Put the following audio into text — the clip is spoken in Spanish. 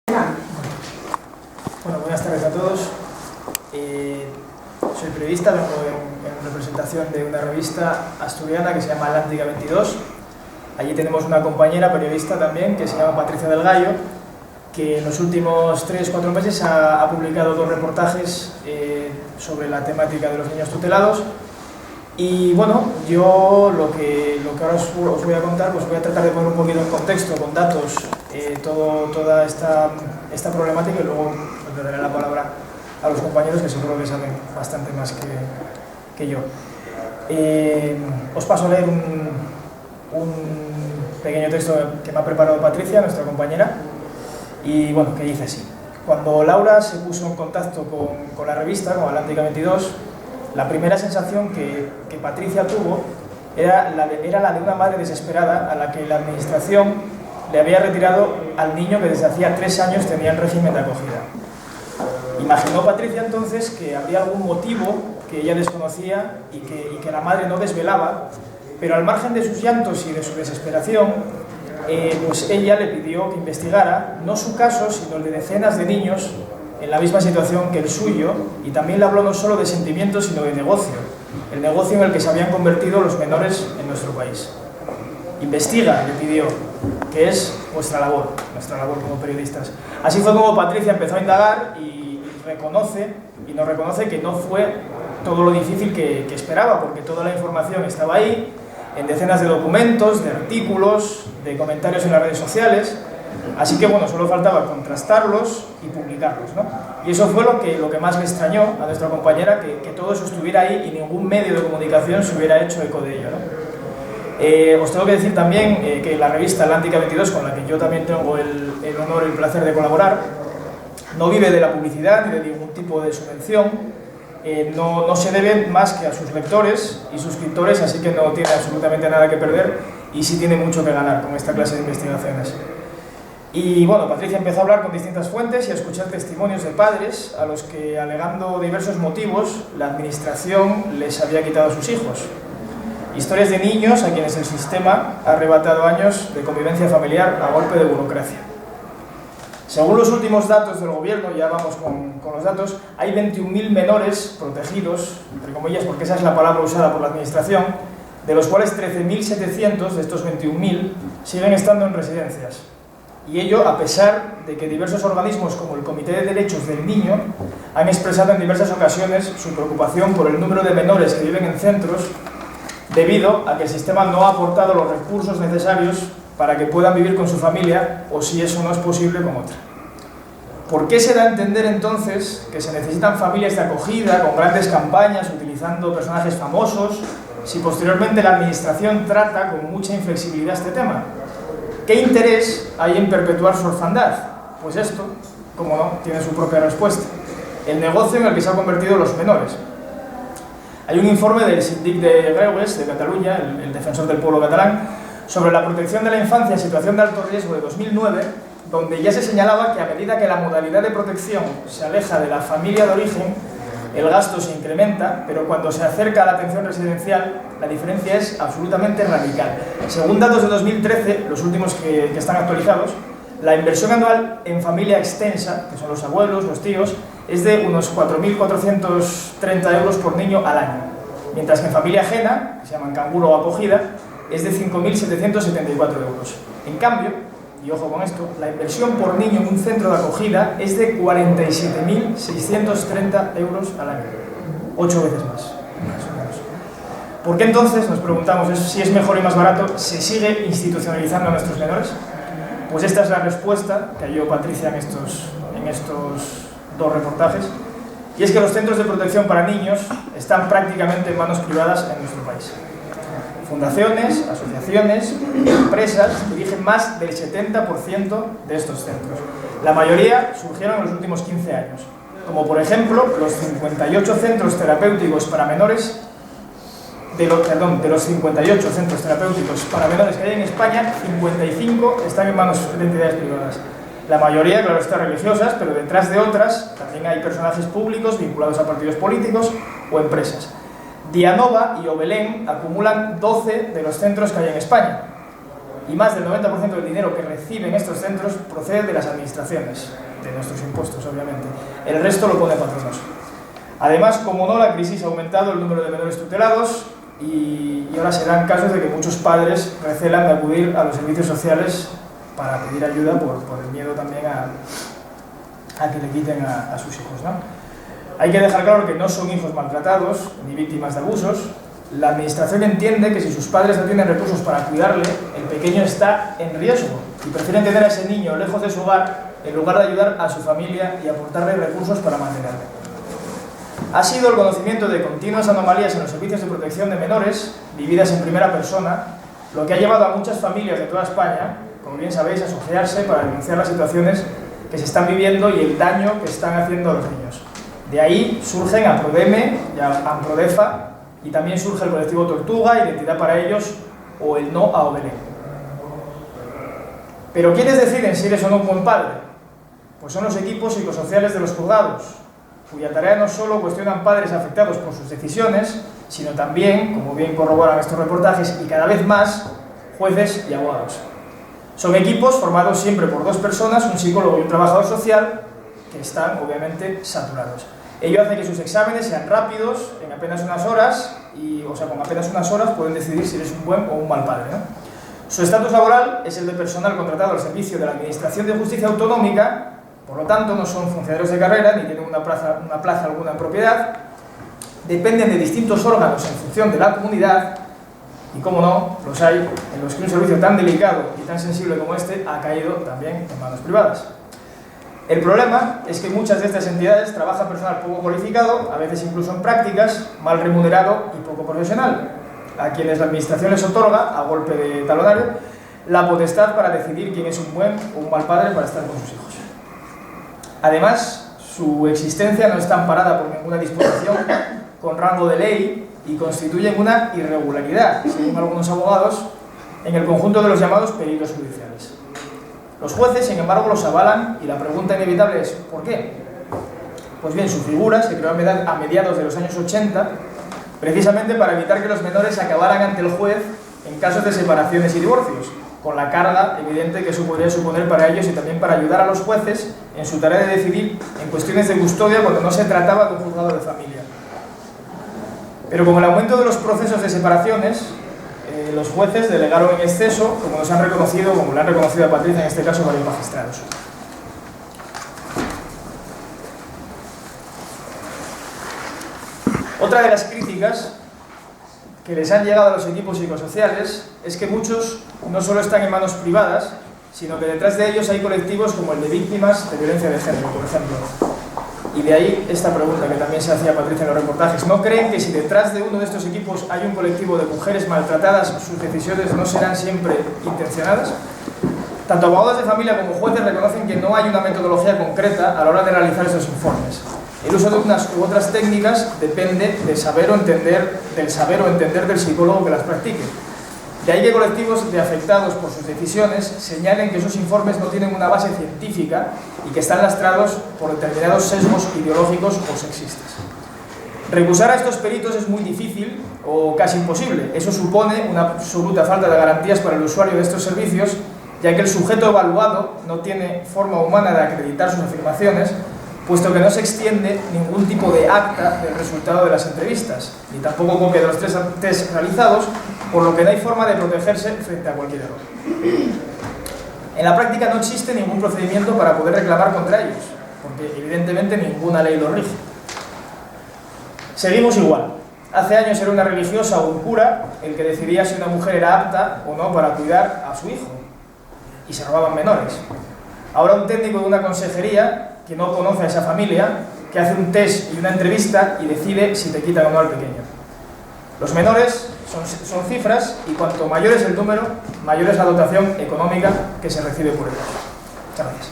Bueno, buenas tardes a todos. Soy periodista, vengo en representación de una revista asturiana que se llama Atlántica 22. Allí tenemos una compañera periodista también que se llama Patricia del Gallo, que en los últimos 3-4 meses ha publicado 2 reportajes sobre la temática de los niños tutelados. Y bueno, yo lo que ahora os voy a contar, pues voy a tratar de poner un poquito en contexto, con datos, toda esta problemática, y luego le daré la palabra a los compañeros que seguro que saben bastante más que yo. Os paso a leer un pequeño texto que me ha preparado Patricia, nuestra compañera, y bueno, que dice así. Cuando Laura se puso en contacto con la revista, con Atlántica 22, la primera sensación que Patricia tuvo era la de una madre desesperada a la que la administración le había retirado al niño que desde hacía 3 años tenía en régimen de acogida. Imaginó Patricia entonces que habría algún motivo que ella desconocía y que la madre no desvelaba, pero al margen de sus llantos y de su desesperación, pues ella le pidió que investigara no su caso, sino el de decenas de niños en la misma situación que el suyo, y también le habló no solo de sentimientos, sino de negocio, el negocio en el que se habían convertido los menores en nuestro país. Investiga, le pidió, que es nuestra labor como periodistas. Así fue como Patricia empezó a indagar y nos reconoce que no fue todo lo difícil que esperaba, porque toda la información estaba ahí, en decenas de documentos, de artículos, de comentarios en las redes sociales. Así que bueno, solo faltaba contrastarlos y publicarlos, ¿no? Y eso fue lo que más le extrañó a nuestra compañera, que todo eso estuviera ahí y ningún medio de comunicación se hubiera hecho eco de ello, ¿no? Os tengo que decir también que la revista Atlántica 22, con la que yo también tengo el honor y el placer de colaborar, no vive de la publicidad ni de ningún tipo de subvención, no se debe más que a sus lectores y suscriptores, así que no tiene absolutamente nada que perder y sí tiene mucho que ganar con esta clase de investigaciones. Y bueno, Patricia empezó a hablar con distintas fuentes y a escuchar testimonios de padres a los que, alegando diversos motivos, la administración les había quitado a sus hijos. Historias de niños a quienes el sistema ha arrebatado años de convivencia familiar a golpe de burocracia. Según los últimos datos del gobierno, ya vamos con los datos, hay 21.000 menores protegidos, entre comillas, porque esa es la palabra usada por la administración, de los cuales 13.700 de estos 21.000 siguen estando en residencias. Y ello a pesar de que diversos organismos como el Comité de Derechos del Niño han expresado en diversas ocasiones su preocupación por el número de menores que viven en centros debido a que el sistema no ha aportado los recursos necesarios para que puedan vivir con su familia, o si eso no es posible, con otra. ¿Por qué se da a entender entonces que se necesitan familias de acogida con grandes campañas utilizando personajes famosos, si posteriormente la administración trata con mucha inflexibilidad este tema? ¿Qué interés hay en perpetuar su orfandad? Pues esto, como no, tiene su propia respuesta: el negocio en el que se han convertido los menores. Hay un informe del Síndic de Greuges, de Cataluña, el defensor del pueblo catalán, sobre la protección de la infancia en situación de alto riesgo de 2009, donde ya se señalaba que a medida que la modalidad de protección se aleja de la familia de origen, el gasto se incrementa, pero cuando se acerca a la atención residencial, la diferencia es absolutamente radical. Según datos de 2013, los últimos que están actualizados, la inversión anual en familia extensa, que son los abuelos, los tíos, es de unos 4.430 euros por niño al año, mientras que en familia ajena, que se llaman canguro o acogida, es de 5.774 euros. En cambio, y ojo con esto, la inversión por niño en un centro de acogida es de 47.630 euros al año, 8 veces más o menos. ¿Por qué entonces, nos preguntamos, si es mejor y más barato, se sigue institucionalizando a nuestros menores? Pues esta es la respuesta que halló Patricia en estos 2 reportajes, y es que los centros de protección para niños están prácticamente en manos privadas en nuestro país. Fundaciones, asociaciones, empresas dirigen más del 70% de estos centros. La mayoría surgieron en los últimos 15 años, como por ejemplo los 58 centros terapéuticos para menores, de los 58 centros terapéuticos para menores que hay en España, 55 están en manos de entidades privadas. La mayoría, claro, están religiosas, pero detrás de otras también hay personajes públicos vinculados a partidos políticos o empresas. Dianova y Obelén acumulan 12 de los centros que hay en España. y más del 90% del dinero que reciben estos centros procede de las administraciones, de nuestros impuestos, obviamente. El resto lo pone Patronos. Además, como no, la crisis ha aumentado el número de menores tutelados y ahora se dan casos de que muchos padres recelan de acudir a los servicios sociales para pedir ayuda por el miedo también a que le quiten a sus hijos, ¿no? Hay que dejar claro que no son hijos maltratados ni víctimas de abusos. La administración entiende que si sus padres no tienen recursos para cuidarle, el pequeño está en riesgo y prefieren tener a ese niño lejos de su hogar en lugar de ayudar a su familia y aportarle recursos para mantenerle. Ha sido el conocimiento de continuas anomalías en los servicios de protección de menores, vividas en primera persona, lo que ha llevado a muchas familias de toda España, como bien sabéis, a asociarse para denunciar las situaciones que se están viviendo y el daño que están haciendo a los niños. De ahí surgen AMPRODEME y AMPRODEFA, y también surge el colectivo Tortuga, Identidad para Ellos, o el No a Obelé. ¿Pero quiénes deciden si eres o no un buen padre? Pues son los equipos psicosociales de los juzgados, cuya tarea no solo cuestionan padres afectados por sus decisiones, sino también, como bien corroboran estos reportajes, y cada vez más, jueces y abogados. Son equipos formados siempre por dos personas, un psicólogo y un trabajador social, que están obviamente saturados. Ello hace que sus exámenes sean rápidos, en apenas unas horas, con apenas unas horas pueden decidir si eres un buen o un mal padre, ¿no? Su estatus laboral es el de personal contratado al servicio de la Administración de Justicia Autonómica, por lo tanto no son funcionarios de carrera ni tienen una plaza alguna en propiedad, dependen de distintos órganos en función de la comunidad y, como no, los hay en los que un servicio tan delicado y tan sensible como este ha caído también en manos privadas. El problema es que muchas de estas entidades trabajan personal poco cualificado, a veces incluso en prácticas, mal remunerado y poco profesional, a quienes la administración les otorga, a golpe de talonario, la potestad para decidir quién es un buen o un mal padre para estar con sus hijos. Además, su existencia no está amparada por ninguna disposición con rango de ley y constituyen una irregularidad, según algunos abogados, en el conjunto de los llamados peritos judiciales. Los jueces, sin embargo, los avalan y la pregunta inevitable es ¿por qué? Pues bien, su figura se creó a mediados de los años 80 precisamente para evitar que los menores acabaran ante el juez en casos de separaciones y divorcios, con la carga evidente que eso podría suponer para ellos y también para ayudar a los jueces en su tarea de decidir en cuestiones de custodia cuando no se trataba de un juzgado de familia. Pero con el aumento de los procesos de separaciones, los jueces delegaron en exceso, como lo han reconocido a Patricia en este caso varios magistrados. Otra de las críticas que les han llegado a los equipos psicosociales es que muchos no solo están en manos privadas, sino que detrás de ellos hay colectivos como el de víctimas de violencia de género, por ejemplo. Y de ahí esta pregunta que también se hacía Patricia en los reportajes. ¿No creen que si detrás de uno de estos equipos hay un colectivo de mujeres maltratadas, sus decisiones no serán siempre intencionadas? Tanto abogados de familia como jueces reconocen que no hay una metodología concreta a la hora de realizar esos informes. El uso de unas u otras técnicas depende del saber o entender del psicólogo que las practique. De ahí que colectivos de afectados por sus decisiones señalen que esos informes no tienen una base científica y que están lastrados por determinados sesgos ideológicos o sexistas. Recusar a estos peritos es muy difícil o casi imposible. Eso supone una absoluta falta de garantías para el usuario de estos servicios, ya que el sujeto evaluado no tiene forma humana de acreditar sus afirmaciones, puesto que no se extiende ningún tipo de acta del resultado de las entrevistas, ni tampoco copia de los test realizados, por lo que no hay forma de protegerse frente a cualquier error. En la práctica no existe ningún procedimiento para poder reclamar contra ellos, porque evidentemente ninguna ley lo rige. Seguimos igual. Hace años era una religiosa o un cura el que decidía si una mujer era apta o no para cuidar a su hijo, y se robaban menores. Ahora un técnico de una consejería que no conoce a esa familia, que hace un test y una entrevista y decide si te quitan o no al pequeño. Los menores son cifras y cuanto mayor es el número, mayor es la dotación económica que se recibe por ellos. Muchas gracias.